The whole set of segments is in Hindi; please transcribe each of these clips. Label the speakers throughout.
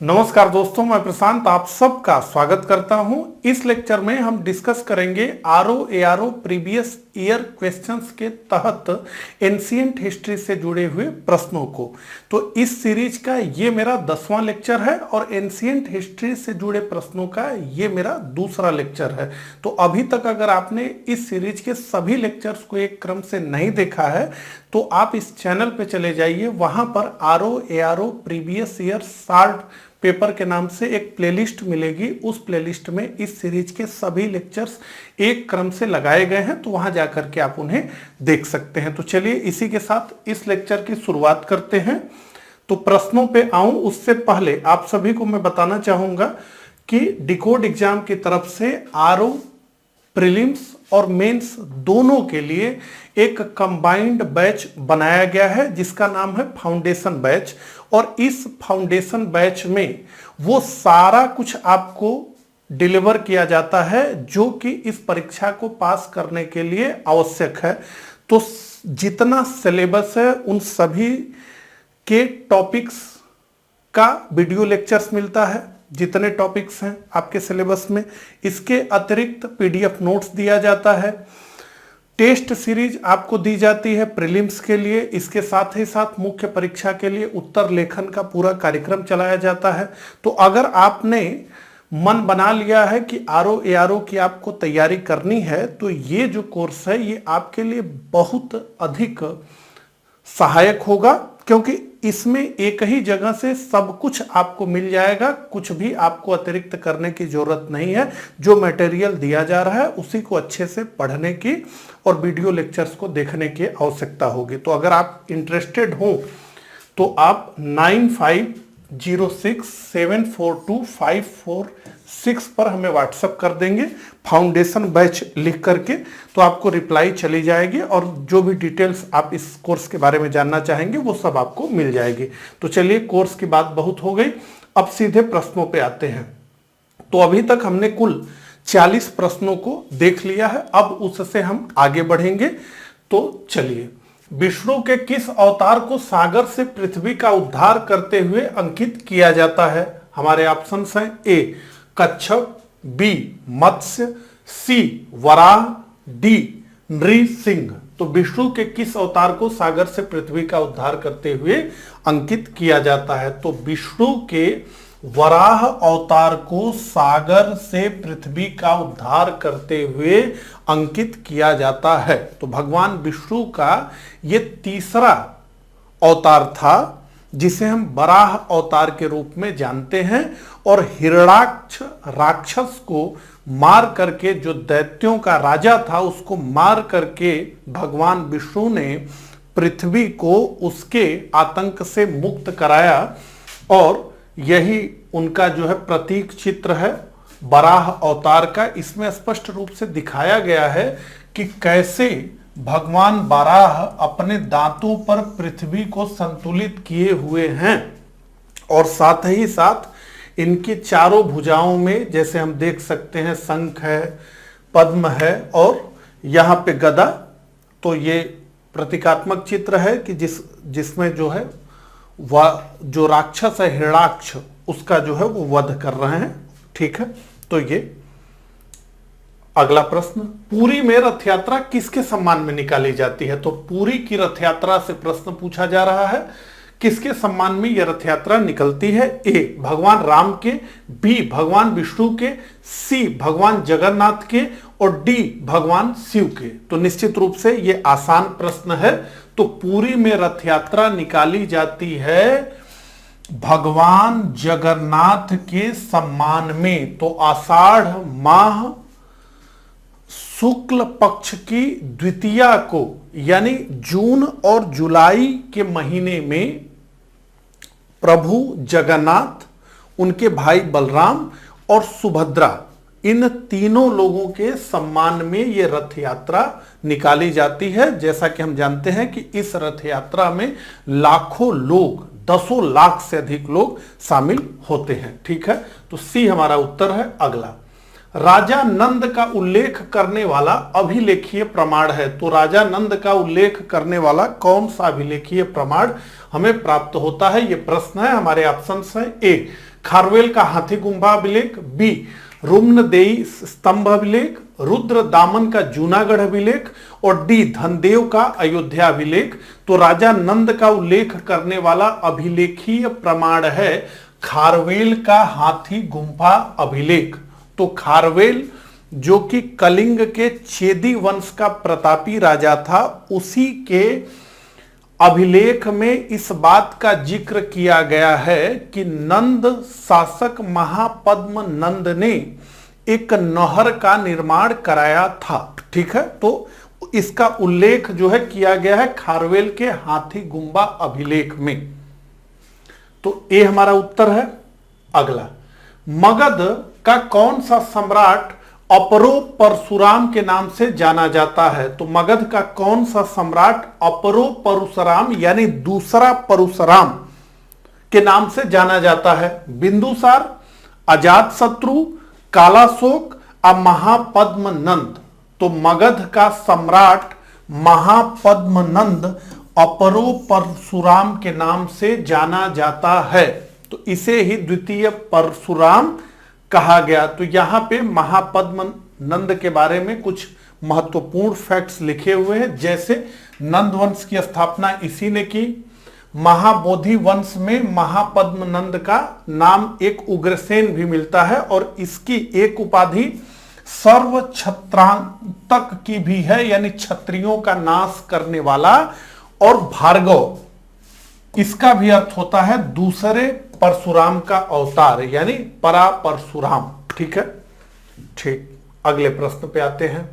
Speaker 1: नमस्कार दोस्तों, मैं प्रशांत आप सबका स्वागत करता हूं। इस लेक्चर में हम डिस्कस करेंगे RO ARO previous year questions के तहत एंशिएंट हिस्ट्री से जुड़े हुए प्रश्नों को। तो इस सीरीज का ये मेरा 10वां लेक्चर है और एंशिएंट हिस्ट्री से जुड़े प्रश्नों का ये मेरा दूसरा लेक्चर है। तो अभी तक अगर आपने इस सीरीज के सभी लेक्चर्स को एक क्रम से नहीं देखा है तो आप इस चैनल पे चले जाइए, वहां पर RO ARO previous year short paper के नाम से एक प्लेलिस्ट मिलेगी। उस प्लेलिस्ट में इस सीरीज के सभी लेक्चर्स एक क्रम से लगाए गए हैं, तो वहां जाकर के आप उन्हें देख सकते हैं। तो चलिए इसी के साथ इस लेक्चर की शुरुआत करते हैं। तो प्रश्नों पे आऊं उससे पहले आप सभी को मैं बताना चाहूंगा कि डिकोड एग्जाम की तरफ से आरओ प्रीलिम्स और मेंस दोनों के लिए एक कंबाइंड बैच बनाया गया है जिसका नाम है फाउंडेशन बैच। और इस फाउंडेशन बैच में वो सारा कुछ आपको डिलीवर किया जाता है जो कि इस परीक्षा को पास करने के लिए आवश्यक है। तो जितना सिलेबस है उन सभी के टॉपिक्स का वीडियो लेक्चर्स मिलता है, जितने टॉपिक्स हैं आपके सिलेबस में। इसके अतिरिक्त पीडीएफ नोट्स दिया जाता है, टेस्ट सीरीज आपको दी जाती है प्रीलिम्स के लिए। इसके साथ ही साथ मुख्य परीक्षा के लिए उत्तर लेखन का पूरा कार्यक्रम चलाया जाता है। तो अगर आपने मन बना लिया है कि आरओ एआरओ की आपको तैयारी करनी है तो ये जो कोर्स है ये आपके लिए बहुत अधिक सहायक होगा, क्योंकि इसमें एक ही जगह से सब कुछ आपको मिल जाएगा। कुछ भी आपको अतिरिक्त करने की जरूरत नहीं है। जो मटेरियल दिया जा रहा है उसी को अच्छे से पढ़ने की और वीडियो लेक्चर्स को देखने की आवश्यकता होगी। तो अगर आप इंटरेस्टेड हो तो आप 9506742546 पर हमें व्हाट्सएप कर देंगे फाउंडेशन बैच लिख करके, तो आपको रिप्लाई चली जाएगी और जो भी डिटेल्स आप इस कोर्स के बारे में जानना चाहेंगे वो सब आपको मिल जाएगी। तो चलिए, कोर्स की बात बहुत हो गई, अब सीधे प्रश्नों पे आते हैं। तो अभी तक हमने कुल 40 प्रश्नों को देख लिया है, अब उससे हम आगे बढ़ेंगे। तो चलिए, विष्णु के किस अवतार को सागर से पृथ्वी का उद्धार करते हुए अंकित किया जाता है? हमारे ऑप्शंस हैं ए कच्छप, बी मत्स्य, सी वराह, डी नृसिंह। तो विष्णु के किस अवतार को सागर से पृथ्वी का उद्धार करते हुए अंकित किया जाता है? तो विष्णु के वराह अवतार को सागर से पृथ्वी का उद्धार करते हुए अंकित किया जाता है। तो भगवान विष्णु का ये तीसरा अवतार था जिसे हम वराह अवतार के रूप में जानते हैं। और हिरण्याक्ष राक्षस को मार करके, जो दैत्यों का राजा था उसको मार करके भगवान विष्णु ने पृथ्वी को उसके आतंक से मुक्त कराया। और यही उनका जो है प्रतीक चित्र है वराह अवतार का। इसमें स्पष्ट रूप से दिखाया गया है कि कैसे भगवान वराह अपने दांतों पर पृथ्वी को संतुलित किए हुए हैं। और साथ ही साथ इनकी चारों भुजाओं में, जैसे हम देख सकते हैं, शंख है, पद्म है और यहाँ पे गदा। तो ये प्रतीकात्मक चित्र है कि जिसमें जो है वह जो राक्षस है हिरण्याक्ष उसका जो है वो वध कर रहे हैं। ठीक है, तो ये अगला प्रश्न, पुरी में रथ यात्रा किसके सम्मान में निकाली जाती है? तो पुरी की रथ यात्रा से प्रश्न पूछा जा रहा है, किसके सम्मान में यह रथ यात्रा निकलती है? ए भगवान राम के, बी भगवान विष्णु के, सी भगवान जगन्नाथ के और डी भगवान शिव के। तो निश्चित रूप से यह आसान प्रश्न है। तो पुरी में रथ यात्रा निकाली जाती है भगवान जगन्नाथ के सम्मान में। तो आषाढ़ माह शुक्ल पक्ष की द्वितीया को, यानी जून और जुलाई के महीने में प्रभु जगन्नाथ, उनके भाई बलराम और सुभद्रा, इन तीनों लोगों के सम्मान में यह रथ यात्रा निकाली जाती है। जैसा कि हम जानते हैं कि इस रथ यात्रा में लाखों लोग, 10 लाख से अधिक लोग शामिल होते हैं। ठीक है, तो सी हमारा उत्तर है। अगला, राजा नंद का उल्लेख करने वाला अभिलेखीय प्रमाण है। तो राजा नंद का उल्लेख करने वाला कौन सा अभिलेखीय प्रमाण हमें प्राप्त होता है? यह प्रश्न है। हमारे ऑप्शंस हैं ए खारवेल का हाथी गुंफा अभिलेख, बी रुम्नदेई स्तंभ अभिलेख, रुद्र दामन का जूनागढ़ अभिलेख, और डी धनदेव का अयोध्या अभिलेख। तो राजा नंद का उल्लेख करने वाला अभिलेखीय प्रमाण है खारवेल का हाथी गुंफा अभिलेख। तो खारवेल जो कि कलिंग के चेदी वंश का प्रतापी राजा था, उसी के अभिलेख में इस बात का जिक्र किया गया है कि नंद शासक महापद्म नंद ने एक नहर का निर्माण कराया था। ठीक है, तो इसका उल्लेख जो है किया गया है खारवेल के हाथी गुंफा अभिलेख में। तो ये हमारा उत्तर है। अगला, मगध का कौन सा सम्राट अपरो परशुराम के नाम से जाना जाता है? तो मगध का कौन सा सम्राट अपरो परशुराम यानी दूसरा परशुराम के नाम से जाना जाता है? बिंदुसार, अजातशत्रु, कालाशोक और महापद्मनंद। तो मगध का सम्राट महापद्मनंद अपरो परशुराम के नाम से जाना जाता है। तो इसे ही द्वितीय परशुराम कहा गया। तो यहां पे महापद्मनंद के बारे में कुछ महत्वपूर्ण फैक्ट्स लिखे हुए हैं, जैसे नंद वंश की स्थापना इसी ने की। महाबोधि वंश में महापद्मनंद का नाम एक उग्रसेन भी मिलता है, और इसकी एक उपाधि सर्व छत्रांतक की भी है, यानी क्षत्रियों का नाश करने वाला। और भार्गव, इसका भी अर्थ होता है दूसरे परशुराम का अवतार, यानी परा परशुराम। ठीक है, ठीक। अगले प्रश्न पे आते हैं।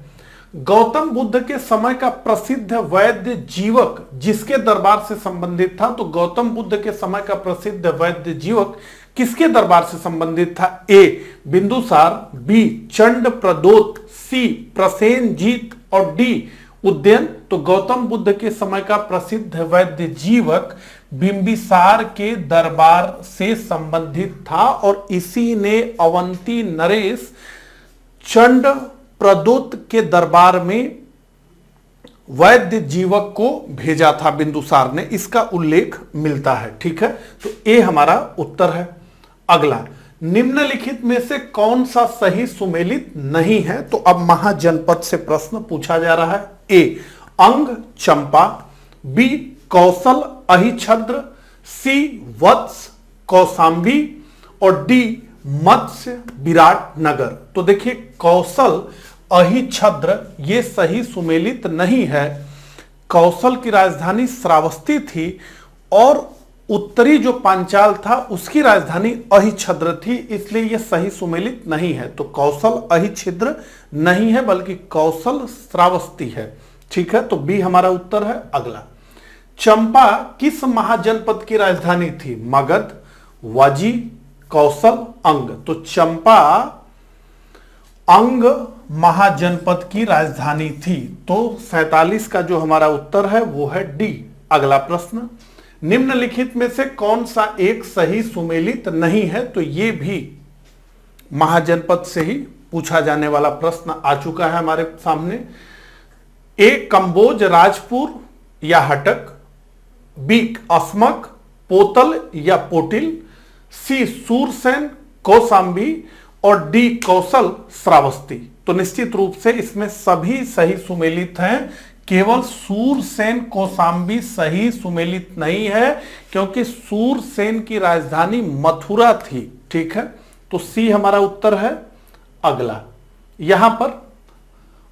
Speaker 1: गौतम बुद्ध के समय का प्रसिद्ध वैद्य जीवक जिसके दरबार से संबंधित था? तो गौतम बुद्ध के समय का प्रसिद्ध वैद्य जीवक किसके दरबार से संबंधित था? ए बिंदुसार, बी चंड प्रदोत, सी प्रसेनजीत और डी उद्यन। तो गौतम बुद्ध के समय का प्रसिद्ध वैद्य जीवक बिंबिसार के दरबार से संबंधित था, और इसी ने अवंती नरेश चंड प्रदोत के दरबार में वैद्य जीवक को भेजा था बिंदुसार ने, इसका उल्लेख मिलता है। ठीक है, तो ये हमारा उत्तर है। अगला, निम्नलिखित में से कौन सा सही सुमेलित नहीं है? तो अब महाजनपद से प्रश्न पूछा जा रहा है। ए अंग चंपा, बी कौशल अहिछद्र, सी वत्स कौशांबी और डी मत्स्य विराटनगर। तो देखिए, कौशल अहिछद्र ये सही सुमेलित नहीं है। कौशल की राजधानी श्रावस्ती थी, और उत्तरी जो पांचाल था उसकी राजधानी अहिछद्र थी, इसलिए यह सही सुमेलित नहीं है। तो कौशल अहिछद्र नहीं है, बल्कि कौशल श्रावस्ती है। ठीक है, तो बी हमारा उत्तर है। अगला, चंपा किस महाजनपद की राजधानी थी? मगध, वाजी, कौशल, अंग। तो चंपा अंग महाजनपद की राजधानी थी। तो 47 का जो हमारा उत्तर है वो है डी। अगला प्रश्न, निम्नलिखित में से कौन सा एक सही सुमेलित नहीं है? तो ये भी महाजनपद से ही पूछा जाने वाला प्रश्न आ चुका है हमारे सामने। ए कंबोज राजपुर या हटक, बी अस्मक पोतल या पोटिल, सी सूरसेन कौशांबी और डी कौशल श्रावस्ती। तो निश्चित रूप से इसमें सभी सही सुमेलित हैं, केवल सूरसेन कौशांबी सही सुमेलित नहीं है, क्योंकि सूरसेन की राजधानी मथुरा थी। ठीक है, तो सी हमारा उत्तर है। अगला, यहां पर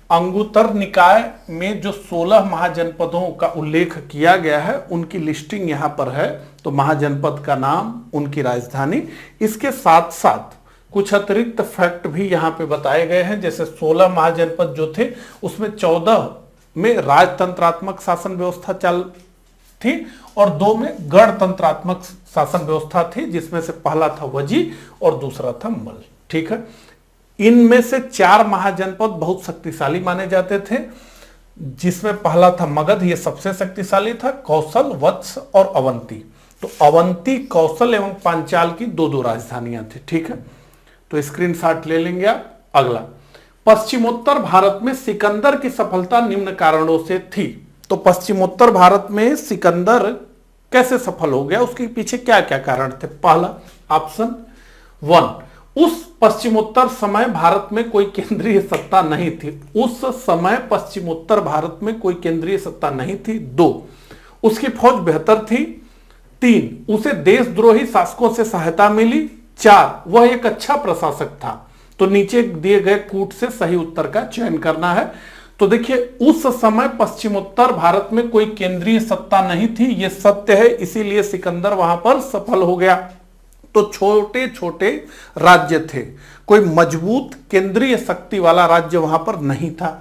Speaker 1: अंगुत्तर निकाय में जो 16 महाजनपदों का उल्लेख किया गया है उनकी लिस्टिंग यहां पर है। तो महाजनपद का नाम, उनकी राजधानी, इसके साथ साथ कुछ अतिरिक्त फैक्ट भी यहां पे बताए गए हैं। जैसे 16 महाजनपद जो थे उसमें 14 में राजतंत्रात्मक शासन व्यवस्था चल थी और 2 में गणतंत्रात्मक शासन व्यवस्था थी, जिसमें से पहला था वजी और दूसरा था मल। ठीक है, इनमें से 4 महाजनपद बहुत शक्तिशाली माने जाते थे, जिसमें पहला था मगध, ये सबसे शक्तिशाली था, कौशल, वत्स और अवंती। तो अवंती, कौशल एवं पांचाल की 2-2 राजधानियां थी। ठीक है, तो स्क्रीनशॉट ले लेंगे आप। अगला, पश्चिमोत्तर भारत में सिकंदर की सफलता निम्न कारणों से थी। तो पश्चिमोत्तर भारत में सिकंदर कैसे सफल हो गया, उसके पीछे क्या क्या कारण थे? पहला ऑप्शन, 1। उस पश्चिमोत्तर समय भारत में कोई केंद्रीय सत्ता नहीं थी। उस समय पश्चिमोत्तर भारत में कोई केंद्रीय सत्ता नहीं थी। 2। उसकी फौज बेहतर थी। 3। उसे देशद्रोही शासकों से सहायता मिली। 4। वह एक अच्छा प्रशासक था। तो नीचे दिए गए कूट से सही उत्तर का चयन करना है। तो देखिए, उस समय पश्चिमोत्तर भारत में कोई केंद्रीय सत्ता नहीं थी, यह सत्य है, इसीलिए सिकंदर वहां पर सफल हो गया। तो छोटे छोटे राज्य थे, कोई मजबूत केंद्रीय शक्ति वाला राज्य वहां पर नहीं था।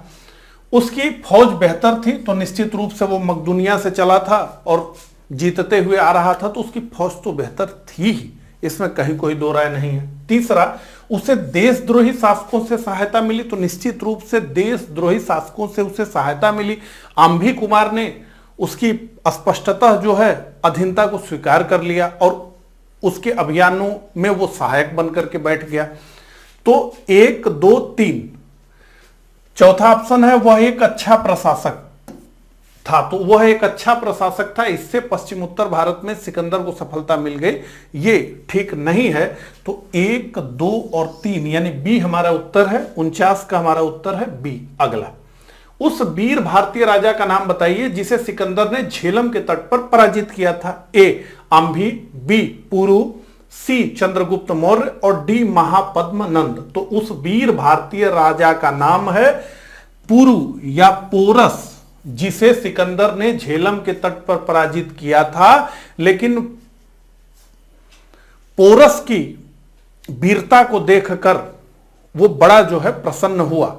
Speaker 1: उसकी फौज बेहतर थी, तो निश्चित रूप से वो मकदूनिया से चला था और जीतते हुए आ रहा था, तो उसकी फौज तो बेहतर थी ही, इसमें कहीं कोई दो राय नहीं है। तीसरा, उसे देशद्रोही शासकों से सहायता मिली, तो निश्चित रूप से देशद्रोही शासकों से उसे सहायता मिली। आंभी कुमार ने उसकी स्पष्टतः जो है अधीनता को स्वीकार कर लिया और उसके अभियानों में वो सहायक बनकर के बैठ गया। तो 1, 2, 3 चौथा ऑप्शन है वह एक अच्छा प्रशासक था। तो वह एक अच्छा प्रशासक था, इससे पश्चिमोत्तर भारत में सिकंदर को सफलता मिल गई, ये ठीक नहीं है। तो 1, 2 और 3 यानी बी हमारा उत्तर है। 49 का हमारा उत्तर है बी। अगला, उस वीर भारतीय राजा का नाम बताइए जिसे सिकंदर ने झेलम के तट पर पराजित किया था। ए अंभी, बी पुरु, सी चंद्रगुप्त मौर्य और डी महापद्म नंद। तो उस वीर भारतीय राजा का नाम है पुरु या पोरस, जिसे सिकंदर ने झेलम के तट पर पराजित किया था। लेकिन पोरस की वीरता को देखकर वो बड़ा जो है प्रसन्न हुआ,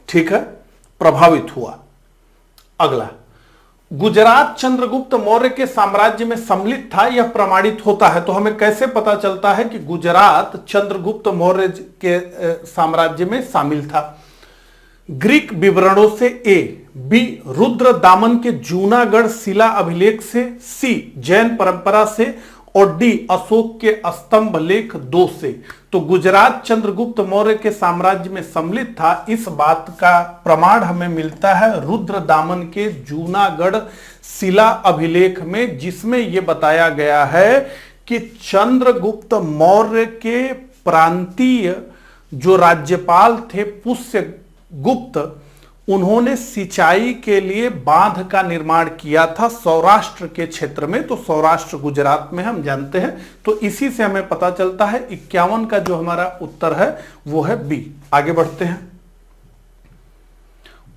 Speaker 1: ठीक है, प्रभावित हुआ। अगला, गुजरात चंद्रगुप्त मौर्य के साम्राज्य में सम्मिलित था, यह प्रमाणित होता है। तो हमें कैसे पता चलता है कि गुजरात चंद्रगुप्त मौर्य के साम्राज्य में शामिल था? ग्रीक विवरणों से। ए बी रुद्र दामन के जूनागढ़ शिला अभिलेख से, सी जैन परंपरा से और डी अशोक के स्तंभ लेख 2 से। तो गुजरात चंद्रगुप्त मौर्य के साम्राज्य में सम्मिलित था, इस बात का प्रमाण हमें मिलता है रुद्र दामन के जूनागढ़ शिला अभिलेख में, जिसमें यह बताया गया है कि चंद्रगुप्त मौर्य के प्रांतीय जो राज्यपाल थे पुष्य गुप्त, उन्होंने सिंचाई के लिए बांध का निर्माण किया था सौराष्ट्र के क्षेत्र में। तो सौराष्ट्र गुजरात में हम जानते हैं, तो इसी से हमें पता चलता है 51 का जो हमारा उत्तर है वो है बी। आगे बढ़ते हैं।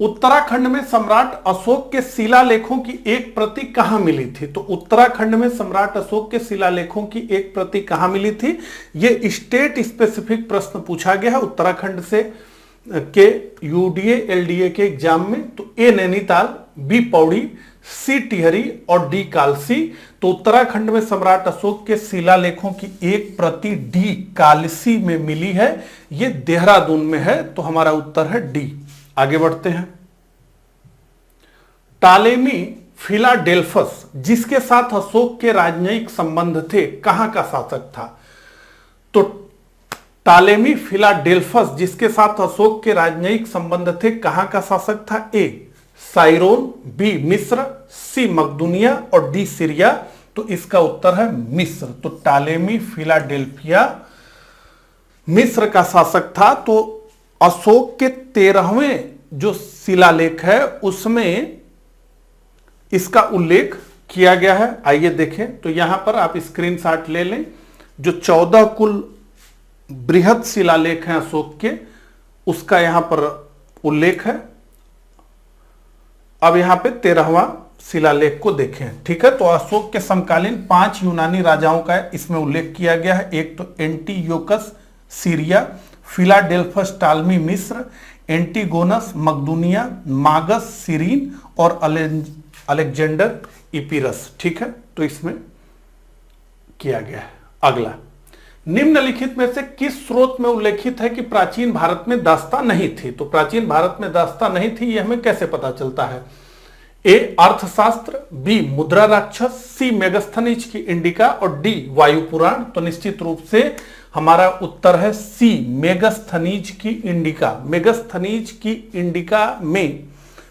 Speaker 1: उत्तराखंड में सम्राट अशोक के शिलालेखों की एक प्रति कहां मिली थी? तो उत्तराखंड में सम्राट अशोक के शिलालेखों की एक प्रति कहां मिली थी? यह स्टेट स्पेसिफिक प्रश्न पूछा गया है उत्तराखंड से के यूडीए एलडीए के एग्जाम में। तो ए नैनीताल, बी पौड़ी, सी टिहरी और डी कालसी। तो उत्तराखंड में सम्राट अशोक के शिलालेखों की एक प्रति डी कालसी में मिली है, ये देहरादून में है। तो हमारा उत्तर है डी। आगे बढ़ते हैं। टालेमी फिलाडेल्फस जिसके साथ अशोक के राजनयिक संबंध थे, कहां का शासक था? तो टालेमी फिलाडेल्फस जिसके साथ अशोक के राजनयिक संबंध थे, कहां का शासक था? ए साइरोन, बी मिस्र, सी मकदूनिया और डी सीरिया। तो इसका उत्तर है मिस्र। तो टालेमी फिलाडेल्फिया मिस्र का शासक था। तो अशोक के 13वें जो शिलालेख है उसमें इसका उल्लेख किया गया है। आइए देखें। तो यहां पर आप स्क्रीनशॉट ले लें। जो 14 कुल बृहद शिलालेख हैं अशोक के, उसका यहां पर उल्लेख है। अब यहां पे 13वां शिलालेख को देखें, ठीक है। तो अशोक के समकालीन 5 यूनानी राजाओं का इसमें उल्लेख किया गया है। एक तो एंटीयोकस सीरिया, फिलाडेल्फस टालमी मिस्र, एंटीगोनस मकदूनिया, मागस सीरीन और अलेक्जेंडर इपीरस, ठीक है। तो इसमें किया गया है। अगला, निम्नलिखित में से किस स्रोत में उल्लेखित है कि प्राचीन भारत में दास्ता नहीं थी? तो प्राचीन भारत में दास्ता नहीं थी, यह हमें कैसे पता चलता है? ए अर्थशास्त्र, बी मुद्रा राक्षस, सी मेगस्थनीज की इंडिका और डी वायु पुराण। तो निश्चित रूप से हमारा उत्तर है सी मेगस्थनीज की इंडिका। मेगस्थनीज की इंडिका में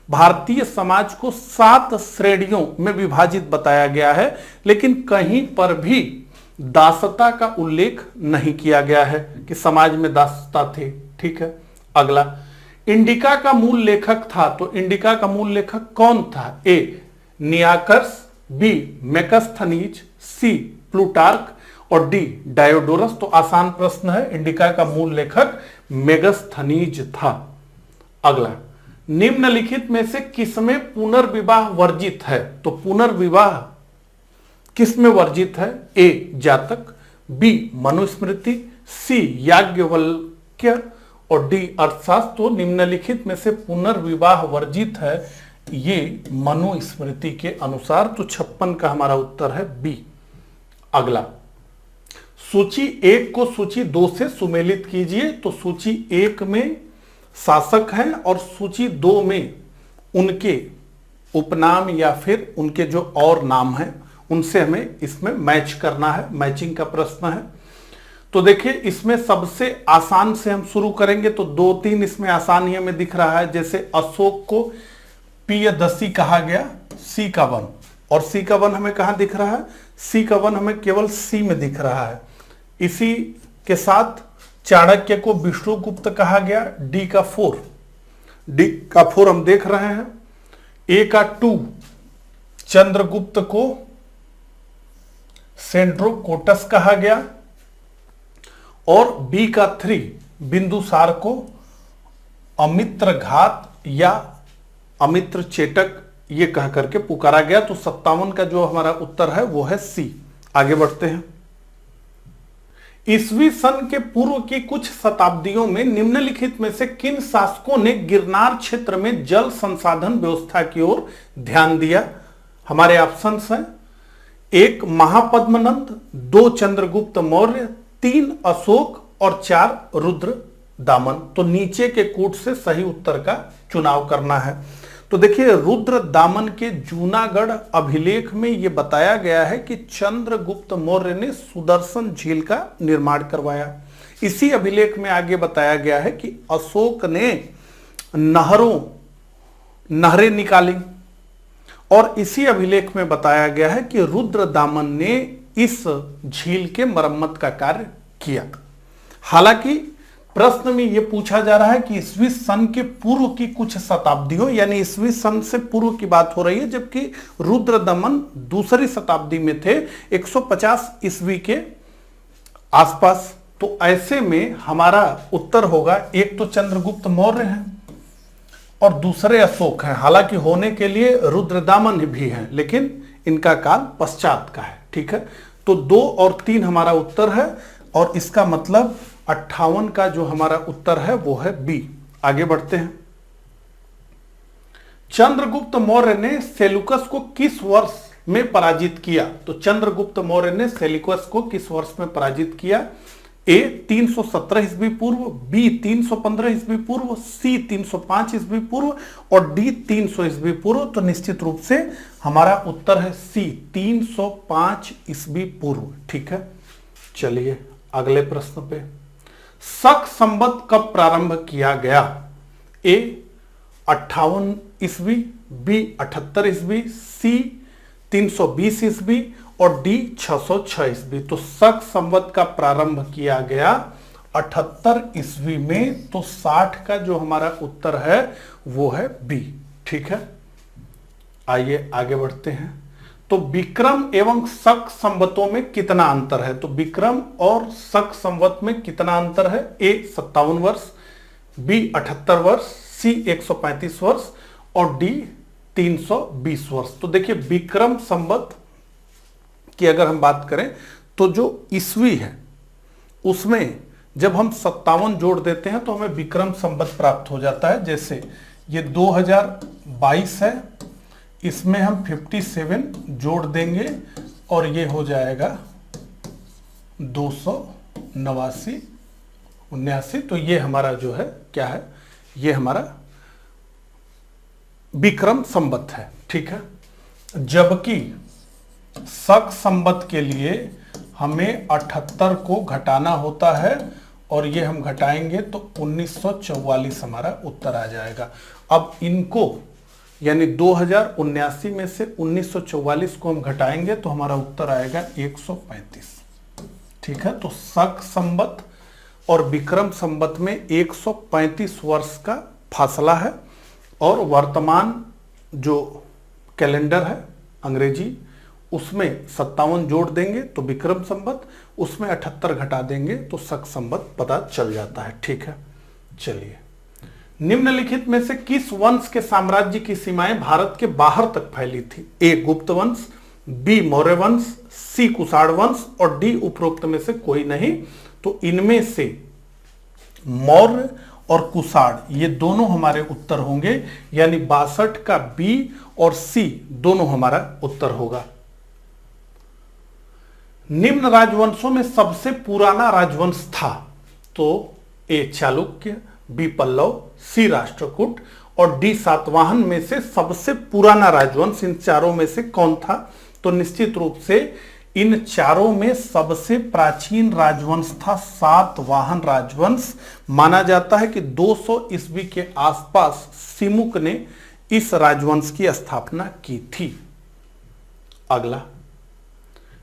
Speaker 1: भारतीय समाज को 7 श्रेणियों में विभाजित बताया गया है, लेकिन कहीं पर भी दासता का उल्लेख नहीं किया गया है कि समाज में दासता थे। ठीक है, अगला, इंडिका का मूल लेखक था, तो इंडिका का मूल लेखक कौन था? ए नियाकर्स, बी मैकस्थनीज, सी प्लूटार्क और डी डायोडोरस। तो आसान प्रश्न है, इंडिका का मूल लेखक मेगस्थनीज था। अगला, निम्नलिखित में से किसमें पुनर्विवाह वर्जित है? तो पुनर्विवाह किसमें वर्जित है? ए जातक, बी मनुस्मृति, सी याज्ञवल्क्य और डी अर्थशास्त्र। तो निम्नलिखित में से पुनर्विवाह वर्जित है ये मनुस्मृति के अनुसार। तो 56 का हमारा उत्तर है बी। अगला, सूची 1 को सूची 2 से सुमेलित कीजिए। तो सूची 1 में शासक हैं और सूची 2 में उनके उपनाम या फिर उनके जो और नाम हैं उनसे हमें इसमें मैच करना है, मैचिंग का प्रश्न है। तो देखिए, इसमें सबसे आसान से हम शुरू करेंगे। तो 2-3 इसमें आसान ही हमें दिख रहा है, जैसे अशोक को पियदसी कहा गया, सी का 1, और सी का 1 हमें कहां दिख रहा है? सी का 1 हमें केवल सी में दिख रहा है। इसी के साथ चाणक्य को विष्णुगुप्त कहा गया, डी का 4, डी का 4 हम देख रहे हैं। ए का 2 चंद्रगुप्त को सेंड्रोकोटस कहा गया और बी का 3 बिंदुसार को अमित्र घात या अमित्र चेटक ये कह करके पुकारा गया। तो 57 का जो हमारा उत्तर है वो है सी। आगे बढ़ते हैं। ईसवी सन के पूर्व की कुछ शताब्दियों में निम्नलिखित में से किन शासकों ने गिरनार क्षेत्र में जल संसाधन व्यवस्था की ओर ध्यान दिया? हमारे ऑप्शंस हैं, 1 महापद्मनंद, 2 चंद्रगुप्त मौर्य, 3 अशोक और 4 रुद्र दामन। तो नीचे के कूट से सही उत्तर का चुनाव करना है। तो देखिए, रुद्र दामन के जूनागढ़ अभिलेख में यह बताया गया है कि चंद्रगुप्त मौर्य ने सुदर्शन झील का निर्माण करवाया। इसी अभिलेख में आगे बताया गया है कि अशोक ने नहरें निकाली और इसी अभिलेख में बताया गया है कि रुद्र दामन ने इस झील के मरम्मत का कार्य किया। हालांकि प्रश्न में यह पूछा जा रहा है कि ईसवी सन के पूर्व की कुछ शताब्दियों, यानी ईसवी सन से पूर्व की बात हो रही है, जबकि रुद्र दमन दूसरी शताब्दी में थे, 150 ईस्वी के आसपास। तो ऐसे में हमारा उत्तर होगा, एक तो चंद्रगुप्त मौर्य हैं और दूसरे अशोक हैं। हालांकि होने के लिए रुद्रदामन भी हैं, लेकिन इनका काल पश्चात का है। ठीक है, तो 2 और 3 हमारा उत्तर है और इसका मतलब 58 का जो हमारा उत्तर है वो है बी। आगे बढ़ते हैं। चंद्रगुप्त मौर्य ने सेल्यूकस को किस वर्ष में पराजित किया? तो चंद्रगुप्त मौर्य ने सेल्यूकस को किस वर्ष में पराजित किया? ए 317 ईस्वी पूर्व, बी 315 ईस्वी पूर्व, सी 305 ईस्वी पूर्व और डी 300 ईस्वी पूर्व। तो निश्चित रूप से हमारा उत्तर है सी 305 ईस्वी पूर्व। ठीक है, चलिए अगले प्रश्न पे। शक संवत कब प्रारंभ किया गया? ए 58 ईस्वी, बी 78 ईस्वी, सी 320 ईस्वी और डी 606 ईस्वी। तो शक संवत का प्रारंभ किया गया 78 ईस्वी में। तो 60 का जो हमारा उत्तर है वो है बी। ठीक है, आइए आगे बढ़ते हैं। तो विक्रम एवं शक संवतों में कितना अंतर है? तो विक्रम और शक संवत में कितना अंतर है? ए 57 वर्ष, बी 78 वर्ष, सी 135 वर्ष और डी 320 वर्ष। तो देखिए, विक्रम संवत की अगर हम बात करें तो जो ईस्वी है उसमें जब हम 57 जोड़ देते हैं तो हमें विक्रम संवत प्राप्त हो जाता है। जैसे ये 2022 है, इसमें हम 57 जोड़ देंगे और ये हो जाएगा 289 79। तो ये हमारा जो है क्या है? ये हमारा विक्रम संवत है। ठीक है, जबकि शक संवत के लिए हमें 78 को घटाना होता है और ये हम घटाएंगे तो 1944 हमारा उत्तर आ जाएगा। अब इनको यानी 2079 में से 1944 को हम घटाएंगे तो हमारा उत्तर आएगा 135। ठीक है, तो शक संवत और विक्रम संवत में 135 वर्ष का फासला है, और वर्तमान जो कैलेंडर है अंग्रेजी उसमें 57 जोड़ देंगे तो विक्रम संवत, उसमें 78 घटा देंगे तो शक संवत पता चल जाता है। ठीक है, चलिए, निम्नलिखित में से किस वंश के साम्राज्य की सीमाएं भारत के बाहर तक फैली थी? ए गुप्त वंश, बी मौर्य वंश, सी कुषाण वंश और डी उपरोक्त में से कोई नहीं। तो इनमें से मौर्य और कुषाण ये दोनों हमारे उत्तर होंगे, यानी 62 का बी और सी दोनों हमारा उत्तर होगा। निम्न राजवंशों में सबसे पुराना राजवंश था? तो ए चालुक्य, बी पल्लव, सी राष्ट्रकूट और डी सातवाहन में से सबसे पुराना राजवंश इन चारों में से कौन था? तो निश्चित रूप से इन चारों में सबसे प्राचीन राजवंश था सातवाहन राजवंश। माना जाता है कि 200 ईस्वी के आसपास सिमुक ने इस राजवंश की स्थापना की थी। अगला,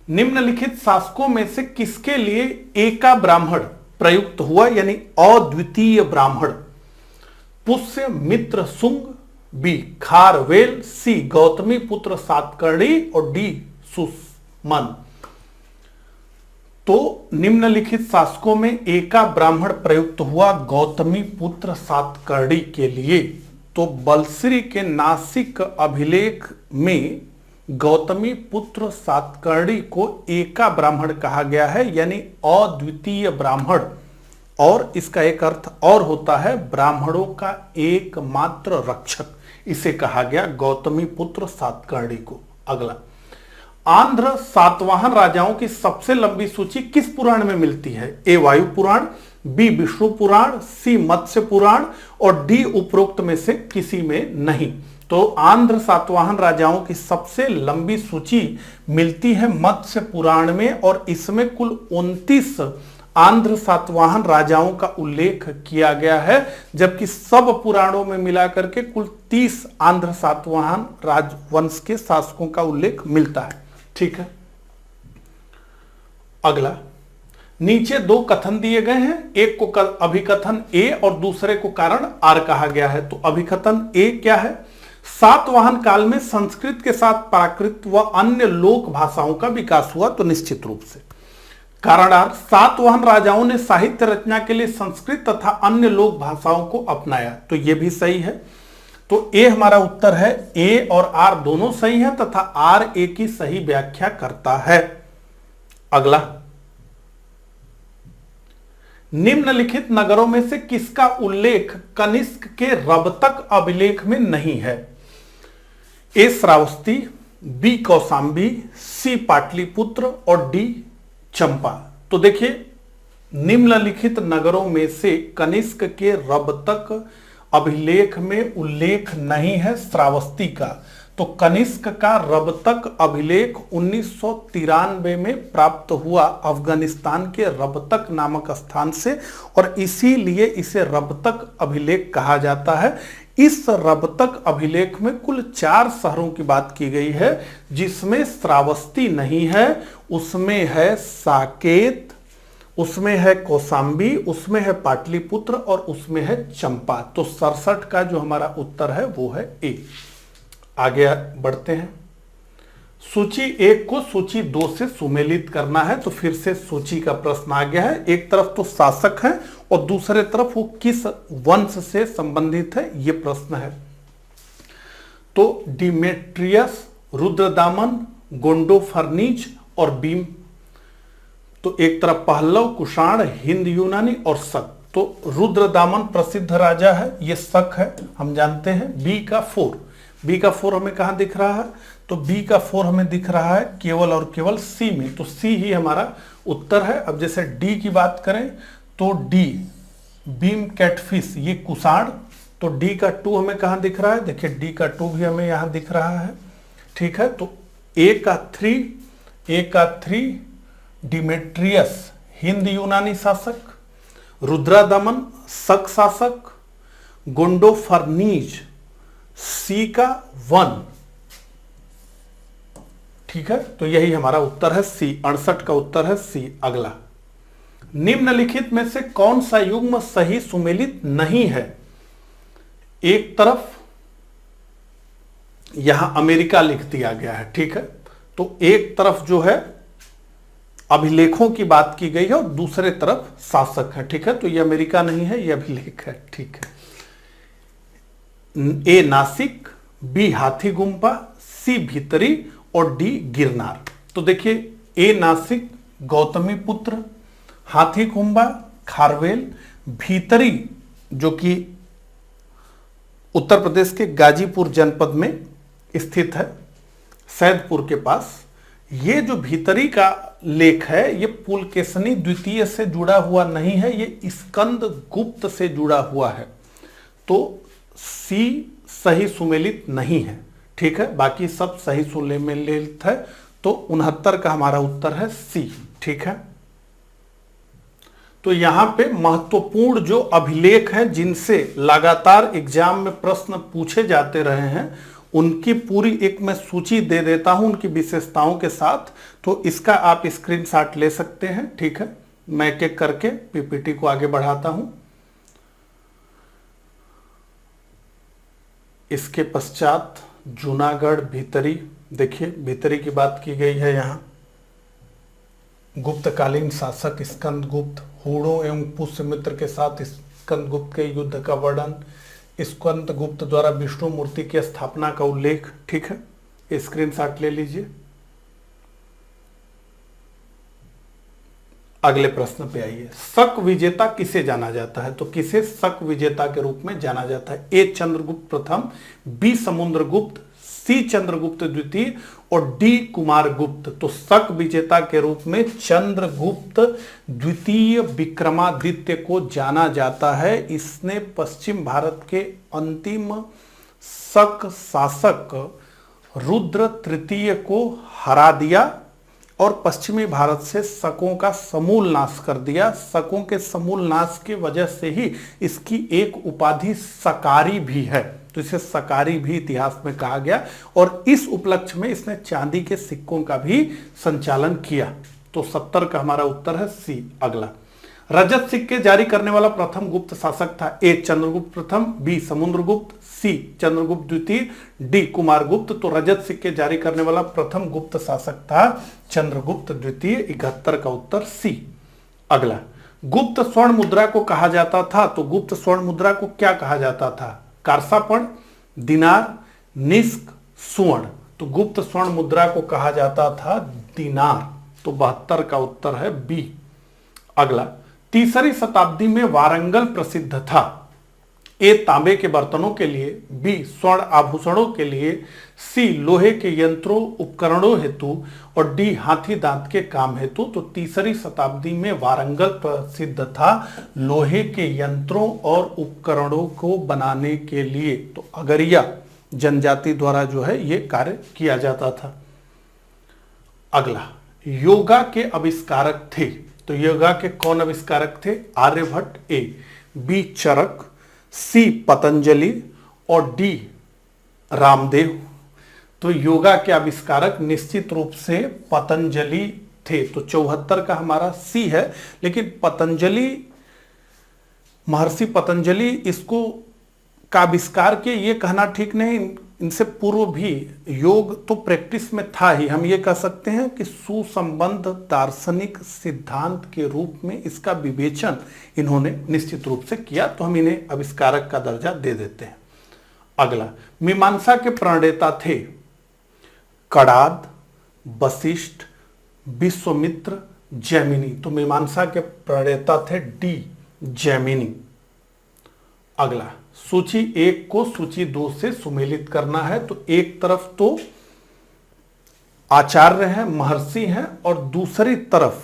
Speaker 1: निम्नलिखित शासकों में से किसके लिए एका ब्राह्मण प्रयुक्त हुआ, यानी अद्वितीय ब्राह्मण? पुष्य मित्र शुंग, बी खारवेल, सी गौतमी पुत्र सातकर्णी और डी सुमन। तो निम्नलिखित शासकों में एका ब्राह्मण प्रयुक्त हुआ गौतमी पुत्र सातकर्णी के लिए। तो बलश्री के नासिक अभिलेख में गौतमी पुत्र सातकर्णी को एका ब्राह्मण कहा गया है, यानी अद्वितीय ब्राह्मण, और इसका एक अर्थ और होता है ब्राह्मणों का एकमात्र रक्षक, इसे कहा गया गौतमी पुत्र सातकर्णी को। अगला, आंध्र सातवाहन राजाओं की सबसे लंबी सूची किस पुराण में मिलती है? ए वायु पुराण, बी विष्णु पुराण, सी मत्स्य पुराण और डी उपरोक्त में से किसी में नहीं। तो आंध्र सातवाहन राजाओं की सबसे लंबी सूची मिलती है मत्स्य पुराण में, और इसमें कुल 29 आंध्र सातवाहन राजाओं का उल्लेख किया गया है, जबकि सब पुराणों में मिलाकर के कुल 30 आंध्र सातवाहन राजवंश के शासकों का उल्लेख मिलता है। ठीक है, अगला, नीचे दो कथन दिए गए हैं, एक को अभिकथन ए और दूसरे को कारण आर कहा गया है। तो अभिकथन ए क्या है? सातवाहन काल में संस्कृत के साथ प्राकृत व अन्य लोक भाषाओं का विकास हुआ। तो निश्चित रूप से कारण आर, सातवाहन राजाओं ने साहित्य रचना के लिए संस्कृत तथा अन्य लोक भाषाओं को अपनाया। तो यह भी सही है। तो ए हमारा उत्तर है, ए और आर दोनों सही है तथा आर ए की सही व्याख्या करता है। अगला, निम्नलिखित नगरों में से किसका उल्लेख कनिष्क के रबतक अभिलेख में नहीं है? ए श्रावस्ती, बी कौशांबी, सी पाटलिपुत्र और डी चंपा। तो देखिए, निम्नलिखित नगरों में से कनिष्क के रबतक अभिलेख में उल्लेख नहीं है श्रावस्ती का। तो कनिष्क का रबतक अभिलेख 1993 में प्राप्त हुआ अफगानिस्तान के रबतक नामक स्थान से, और इसीलिए इसे रबतक अभिलेख कहा जाता है। इस रबतक अभिलेख में कुल 4 शहरों की बात की गई है, जिसमें श्रावस्ती नहीं है, उसमें है साकेत, उसमें है कौशांबी, उसमें है पाटलिपुत्र और उसमें है चंपा। तो 67 का जो हमारा उत्तर है वो है ए। आगे बढ़ते हैं। सूची 1 को सूची 2 से सुमेलित करना है। तो फिर से सूची का प्रश्न आ गया है। एक तरफ तो शासक है और दूसरे तरफ वो किस वंश से संबंधित है, ये प्रश्न है। तो डिमेट्रियस, रुद्रदामन, गोंडोफर्नीज और बीम। तो एक तरफ पहलव, कुषाण, हिंद यूनानी और शक। तो रुद्रदामन प्रसिद्ध राजा है, ये शक है, हम जानते हैं। बी का 4 हमें कहां दिख रहा है? तो बी का 4 हमें दिख रहा है केवल और केवल सी में। तो सी ही हमारा उत्तर है। अब जैसे डी की बात करें तो डी बीम कैटफिश, ये कुषाण। तो डी का 2 हमें कहां दिख रहा है? देखिए डी का 2 भी हमें यहां दिख रहा है। ठीक है, तो ए का 3 डिमेट्रियस हिंद यूनानी शासक, रुद्रदमन शक शासक, गोंडोफर्नीज सी का 1। ठीक है, तो यही हमारा उत्तर है सी। 68 का उत्तर है सी। अगला, निम्नलिखित में से कौन सा युग्म सही सुमेलित नहीं है? एक तरफ यहां अमेरिका लिख दिया गया है, ठीक है, तो एक तरफ जो है अभिलेखों की बात की गई है और दूसरे तरफ शासक है, ठीक है, तो ये अमेरिका नहीं है, ये अभिलेख है, ठीक है। ए नासिक, बी हाथी गुम्फा, सी भीतरी और डी गिरनार। तो देखिए, ए नासिक गौतमी पुत्र, हाथी गुम्बा खारवेल, भीतरी जो कि उत्तर प्रदेश के गाजीपुर जनपद में स्थित है, सैदपुर के पास। ये जो भीतरी का लेख है ये पुलकेशनी द्वितीय से जुड़ा हुआ नहीं है, ये स्कंद गुप्त से जुड़ा हुआ है, तो सी सही सुमेलित नहीं है, ठीक है, बाकी सब सही सुमेलित है, तो 69 का हमारा उत्तर है सी, ठीक है। तो यहां पे महत्वपूर्ण जो अभिलेख हैं जिनसे लगातार एग्जाम में प्रश्न पूछे जाते रहे हैं, उनकी पूरी एक मैं सूची दे देता हूं उनकी विशेषताओं के साथ, तो इसका आप स्क्रीनशॉट ले सकते हैं, ठीक है। मैं एक एक करके पीपीटी को आगे बढ़ाता हूं। इसके पश्चात जूनागढ़ भीतरी, देखिए भीतरी की बात की गई है यहां। गुप्तकालीन शासक स्कंदगुप्त, हूणों एवं पुष्यमित्र के साथ स्कंदगुप्त के युद्ध का वर्णन, स्कंदगुप्त द्वारा विष्णु मूर्ति की स्थापना का उल्लेख, ठीक है, स्क्रीनशॉट ले लीजिए। अगले प्रश्न पे आइए। शक विजेता किसे जाना जाता है? तो किसे शक विजेता के रूप में जाना जाता है? ए चंद्रगुप्त प्रथम, बी समुद्रगुप्त, सी चंद्रगुप्त द्वितीय और डी कुमारगुप्त। तो शक विजेता के रूप में चंद्रगुप्त द्वितीय विक्रमादित्य को जाना जाता है। इसने पश्चिम भारत के अंतिम शक शासक रुद्र तृतीय को हरा दिया और पश्चिमी भारत से शकों का समूल नाश कर दिया। शकों के समूल नाश की वजह से ही इसकी एक उपाधि शकारी भी है, तो इसे शकारी भी इतिहास में कहा गया और इस उपलक्ष्य में इसने चांदी के सिक्कों का भी संचालन किया। तो 70 का हमारा उत्तर है सी। अगला, रजत सिक्के जारी करने वाला प्रथम गुप्त शासक था? ए चंद्रगुप्त प्रथम, बी समुद्रगुप्त, सी चंद्रगुप्त द्वितीय, डी कुमारगुप्त। तो रजत सिक्के जारी करने वाला प्रथम गुप्त शासक था चंद्रगुप्त द्वितीय। 71 का उत्तर सी। अगला, गुप्त स्वर्ण मुद्रा को कहा जाता था? तो गुप्त स्वर्ण मुद्रा को क्या कहा जाता था? कारसापण, दिनार, निष्क, सुवर्ण। तो गुप्त स्वर्ण मुद्रा को कहा जाता था दिनार। तो 72 का उत्तर है बी। अगला, तीसरी शताब्दी में वारंगल प्रसिद्ध था? ए तांबे के बर्तनों के लिए, बी स्वर्ण आभूषणों के लिए, सी लोहे के यंत्रों उपकरणों हेतु और डी हाथी दांत के काम हेतु। तो तीसरी शताब्दी में वारंगल प्रसिद्ध था लोहे के यंत्रों और उपकरणों को बनाने के लिए। तो अगरिया जनजाति द्वारा जो है ये कार्य किया जाता था। अगला, योगा के आविष्कारक थे? तो योगा के कौन आविष्कारक थे? आर्यभट्ट ए, बी चरक, सी पतंजलि और डी रामदेव। तो योगा के आविष्कारक निश्चित रूप से पतंजलि थे। तो 74 का हमारा सी है। लेकिन पतंजलि, महर्षि पतंजलि इसको का आविष्कार के ये कहना ठीक नहीं, इनसे पूर्व भी योग तो प्रैक्टिस में था ही। हम ये कह सकते हैं कि सुसंबद्ध दार्शनिक सिद्धांत के रूप में इसका विवेचन इन्होंने निश्चित रूप से किया, तो हम इन्हें आविष्कारक का दर्जा दे देते हैं। अगला, मीमांसा के प्रणेता थे? कड़ाद, वशिष्ठ, विश्वामित्र, जैमिनी। तो मीमांसा के प्रणेता थे डी जैमिनी। अगला, सूची 1 को सूची 2 से सुमेलित करना है। तो एक तरफ तो आचार्य हैं, महर्षि हैं और दूसरी तरफ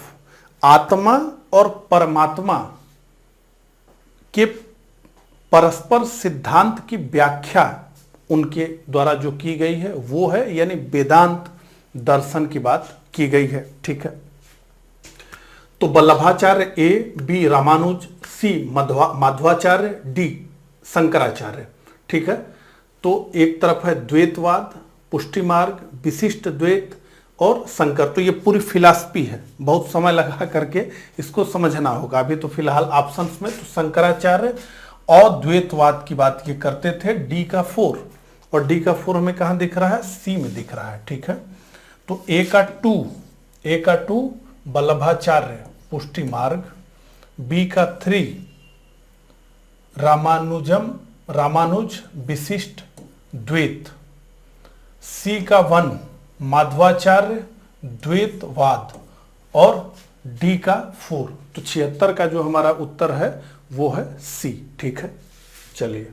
Speaker 1: आत्मा और परमात्मा के परस्पर सिद्धांत की व्याख्या उनके द्वारा जो की गई है वो है, यानी वेदांत दर्शन की बात की गई है, ठीक है। तो वल्लभाचार्य ए, बी रामानुज, सी माधवाचार्य, डी शंकराचार्य, ठीक है। तो एक तरफ है द्वैतवाद, पुष्टि मार्ग, विशिष्ट द्वैत और शंकर। तो ये पूरी फिलॉसफी है, बहुत समय लगा करके इसको समझना होगा। अभी तो फिलहाल ऑप्शंस में तो शंकराचार्य अद्वैतवाद की बात ये करते थे। डी का 4, और डी का 4 हमें कहां दिख रहा है, सी में दिख रहा है, ठीक है। तो ए का 2 वल्लभाचार्य पुष्टि मार्ग, बी का 3 रामानुज विशिष्ट द्वैत, सी का 1 माधवाचार्य द्वैतवाद, और डी का 4। तो 76 का जो हमारा उत्तर है वो है सी, ठीक है। चलिए,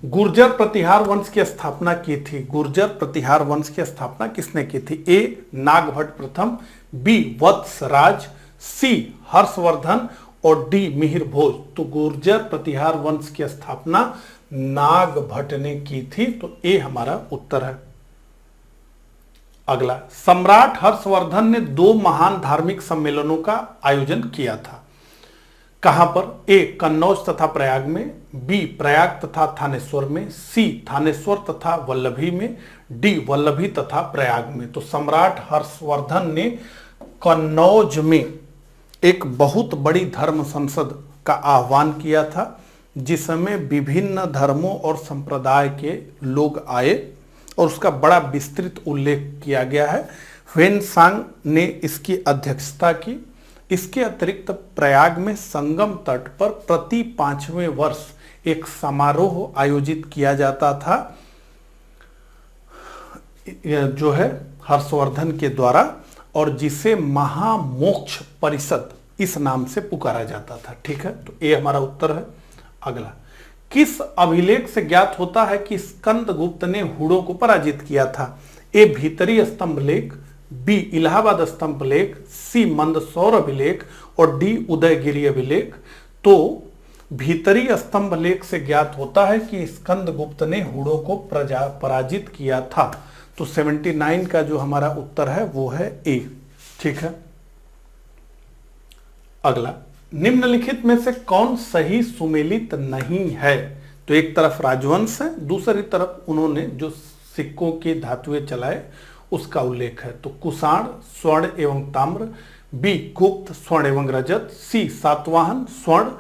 Speaker 1: गुर्जर प्रतिहार वंश की स्थापना की थी। गुर्जर प्रतिहार वंश की स्थापना किसने की थी? ए नागभट्ट प्रथम, बी वत्सराज, सी हर्षवर्धन, और डी मिहिर भोज। तो गुर्जर प्रतिहार वंश की स्थापना नागभट्ट ने की थी, तो ए हमारा उत्तर है। अगला, सम्राट हर्षवर्धन ने 2 महान धार्मिक सम्मेलनों का आयोजन किया था। कहां पर? ए कन्नौज तथा प्रयाग में, बी प्रयाग तथा थानेश्वर में, सी थानेश्वर तथा वल्लभी में, डी वल्लभी तथा प्रयाग में। तो सम्राट हर्षवर्धन ने कन्नौज में एक बहुत बड़ी धर्म संसद का आह्वान किया था, जिसमें विभिन्न धर्मों और संप्रदाय के लोग आए, और उसका बड़ा विस्तृत उल्लेख किया गया है। ह्वेनसांग ने इसकी अध्यक्षता की। इसके अतिरिक्त प्रयाग में संगम तट पर प्रति 5वें वर्ष एक समारोह आयोजित किया जाता था, जो है हर्षवर्धन के द्वारा, और जिसे महामोक्ष परिषद इस नाम से पुकारा जाता था, ठीक है। तो ये हमारा उत्तर है। अगला, किस अभिलेख से ज्ञात होता है कि स्कंदगुप्त ने हुड़ों को पराजित किया था? ए भीतरी स्तंभ लेख, बी इलाहाबाद स्तंभ लेख, सी मंदसौर अभिलेख, और डी उदयगिरी अभिलेख। तो भीतरी स्तंभ लेख से ज्ञात होता है कि स्कंदगुप्त ने हुड़ों को पराजित किया था। तो 79 का जो हमारा उत्तर है वो है ए, ठीक है। अगला, निम्नलिखित में से कौन सही सुमेलित नहीं है? तो एक तरफ राजवंश है, दूसरी तरफ उन्होंने जो सिक्कों के धातुएं चलाए उसका उल्लेख है। तो कुषाण स्वर्ण एवं ताम्र, बी गुप्त स्वर्ण एवं रजत, सी सातवाहन स्वर्ण,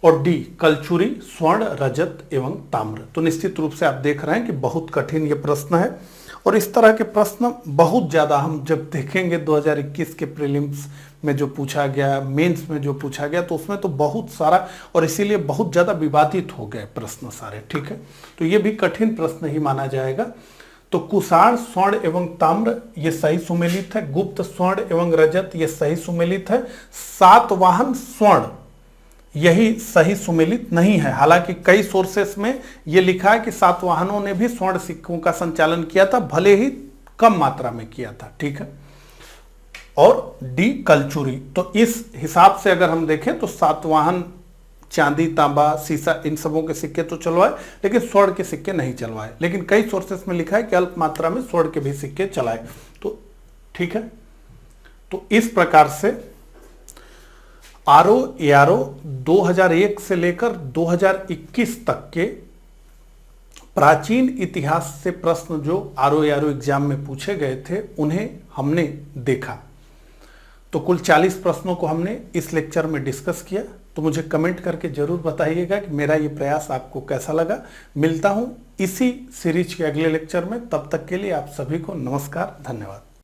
Speaker 1: और डी कलचुरी स्वर्ण रजत एवं ताम्र। तो निश्चित रूप से आप देख रहे हैं कि बहुत कठिन ये प्रश्न है, और इस तरह के प्रश्न बहुत ज्यादा हम जब देखेंगे 2021 के प्रीलिम्स में जो पूछा गया, मेंस में जो पूछा गया, तो उसमें तो बहुत सारा, और इसीलिए बहुत ज्यादा विवादित हो गए प्रश्न सारे, ठीक है। तो ये भी कठिन प्रश्न ही माना जाएगा। तो कुषाण स्वर्ण एवं ताम्र ये सही सुमेलित है, गुप्त स्वर्ण एवं रजत ये सही सुमेलित है, सातवाहन स्वर्ण यही सही सुमेलित नहीं है। हालांकि कई सोर्सेस में ये लिखा है कि सातवाहनों ने भी स्वर्ण सिक्कों का संचालन किया था, भले ही कम मात्रा में किया था, ठीक है। और डी कलचुरी। तो इस हिसाब से अगर हम देखें तो सातवाहन चांदी, तांबा, सीसा इन सबों के सिक्के तो चलवाए, लेकिन स्वर्ण के सिक्के नहीं चलवाए। लेकिन कई सोर्सेस में लिखा है कि अल्प मात्रा में स्वर्ण के भी सिक्के चलाए, तो ठीक है। तो इस प्रकार से आरओ 2001 से लेकर 2021 तक के प्राचीन इतिहास से प्रश्न जो आरओ एग्जाम में पूछे गए थे उन्हें हमने देखा। तो कुल 40 प्रश्नों को हमने इस लेक्चर में डिस्कस किया। तो मुझे कमेंट करके जरूर बताइएगा कि मेरा ये प्रयास आपको कैसा लगा। मिलता हूं इसी सीरीज के अगले लेक्चर में, तब तक के लिए आप सभी को नमस्कार, धन्यवाद।